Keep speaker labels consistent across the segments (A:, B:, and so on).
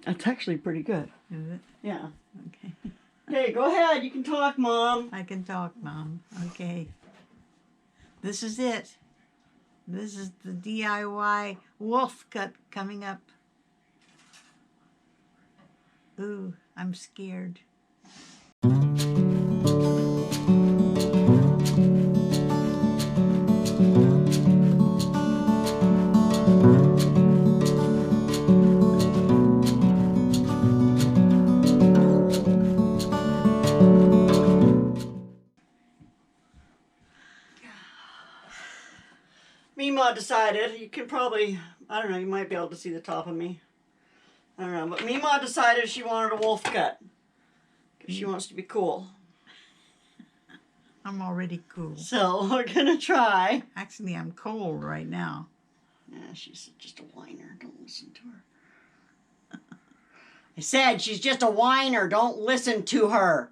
A: That's actually pretty good.
B: Is it?
A: Yeah.
B: Okay.
A: Okay, go ahead. You can talk, Mom.
B: I can talk, Mom. Okay. This is it. This is the DIY wolf cut coming up. Ooh, I'm scared.
A: Mima decided, you can probably, I don't know, you might be able to see the top of me. I don't know, but Mima decided she wanted a wolf cut. Because she wants to be cool.
B: I'm already cool.
A: So we're going to try.
B: Actually, I'm cold right now.
A: Yeah, she's just a whiner. Don't listen to her. I said she's just a whiner. Don't listen to her.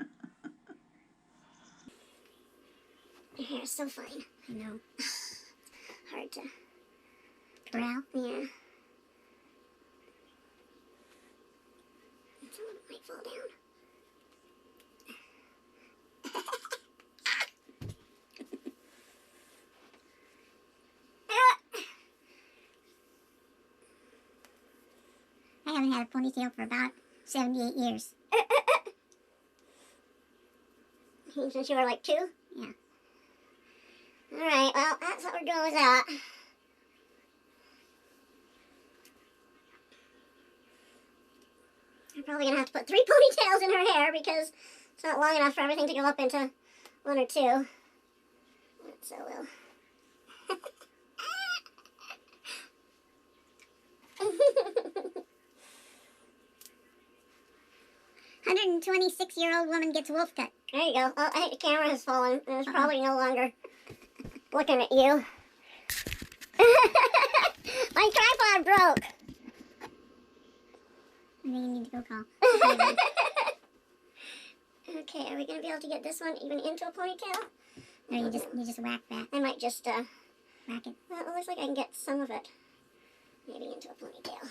C: Your hair's so fine. I know. Hard to corral. Yeah. Some of it might fall down. I haven't had a ponytail for about 78 years. Since you were like 2? Yeah. Alright, well, that's what we're doing with that. I'm probably going to have to put 3 ponytails in her hair because it's not long enough for everything to go up into 1 or 2. So we'll... 126-year-old woman gets wolf cut. There you go. Oh, I think the camera has fallen. And it's probably no longer looking at you. My tripod broke. I think you need to go call. Okay, are we going to be able to get this one even into a ponytail? No, you just whack that. I might just whack it. Well, it looks like I can get some of it maybe into a ponytail.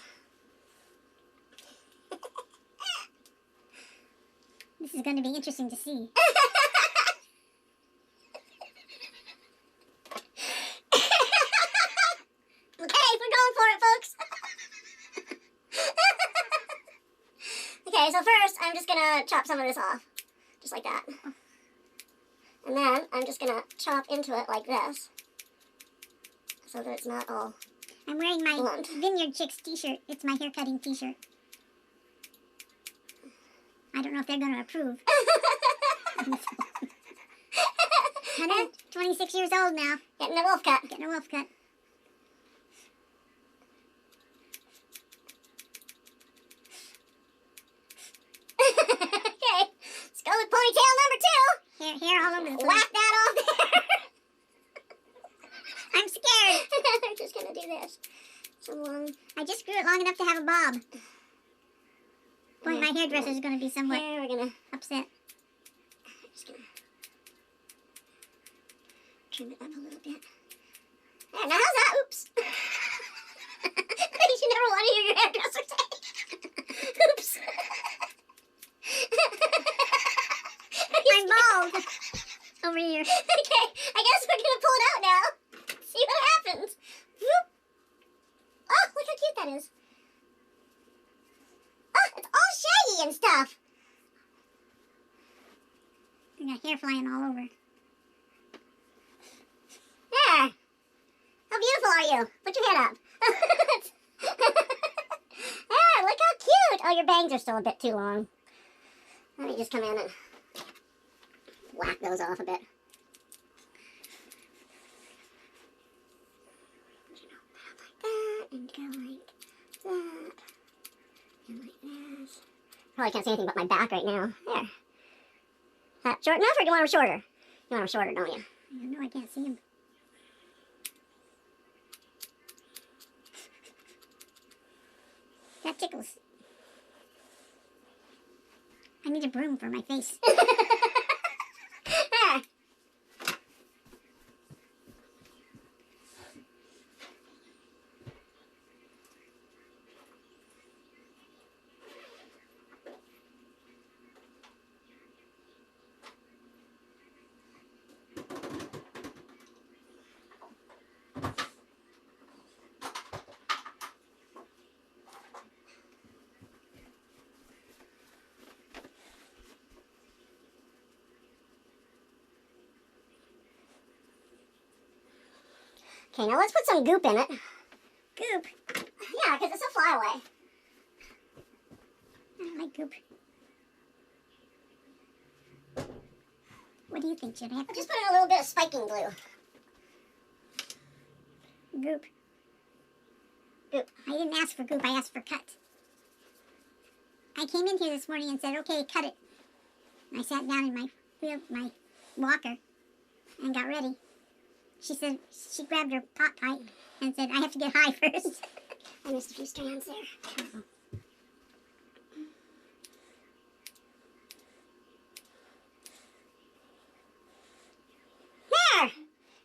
C: This is going to be interesting to see. Okay, we're going for it, folks. Okay, so first I'm just going to chop some of this off. Just like that. And then I'm just going to chop into it like this. So that it's not all
D: I'm wearing my
C: blunt.
D: Vineyard Chicks t-shirt. It's my hair cutting t-shirt. I don't know if they're going to approve. 126 years old now.
C: Getting a wolf cut.
D: Getting a wolf cut.
C: Okay, let's go with ponytail number 2.
D: Hair all over the place.
C: Whack that off there.
D: I'm scared.
C: I'm just going to do this. Some long...
D: I just grew it long enough to have a bob. Boy, my hairdresser is going to be somewhat
C: Here, we're going to...
D: upset.
C: Just going to trim it up a little bit. There, now how's that? Oops. You should never want to hear your hairdresser say. Oops.
D: I'm bald. Over here.
C: Okay, I guess we're going to pull it out now. See what happens. Whoop. Oh, look how cute that is. Oh, it's all shaggy and stuff.
D: I got hair flying all over.
C: There. How beautiful are you? Put your head up. There, look how cute. Oh, your bangs are still a bit too long. Let me just come in and whack those off a bit. And go like that. And like this. Probably can't see anything but my back right now. There. That short enough, or do you want them shorter? You want them shorter, don't you?
D: I don't know, I can't see him. That tickles. I need a broom for my face.
C: There. Okay, now let's put some goop in it.
D: Goop.
C: Yeah, because it's a flyaway.
D: I don't like goop. What do you think? Should I have
C: I'll just put in a little bit of spiking glue.
D: goop?
C: Goop.
D: I didn't ask for goop. I asked for cut. I came in here this morning and said, okay, cut it. And I sat down in my walker and got ready. She said, she grabbed her pot pipe and said, I have to get high first.
C: I missed a few strands there. There!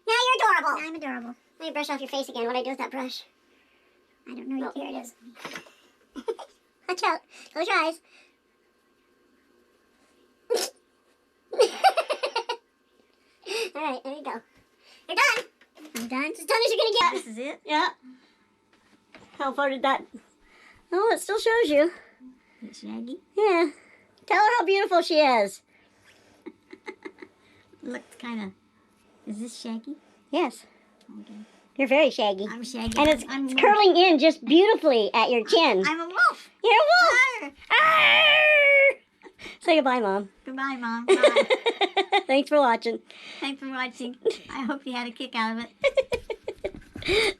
C: Now you're adorable.
D: I'm adorable.
C: Let me brush off your face again. What do I do with that brush?
D: I don't know.
C: Oh, here it is. Watch out. Close your eyes. Alright, there you go. You're done.
D: I'm done.
C: It's as done as you're gonna get.
B: This is it?
C: Yeah. How far did that? Oh, it still shows you.
D: Is it shaggy?
C: Yeah. Tell her how beautiful she is.
D: Looks kind of. Is this shaggy?
C: Yes.
D: Okay.
C: You're very shaggy.
D: I'm shaggy.
C: And it's
D: I'm
C: curling in just beautifully at your chin.
D: I'm a wolf.
C: You're a wolf. Arr! Say goodbye, Mom.
D: Goodbye, Mom. Bye.
C: Thanks for watching.
D: Thanks for watching. I hope you had a kick out of it.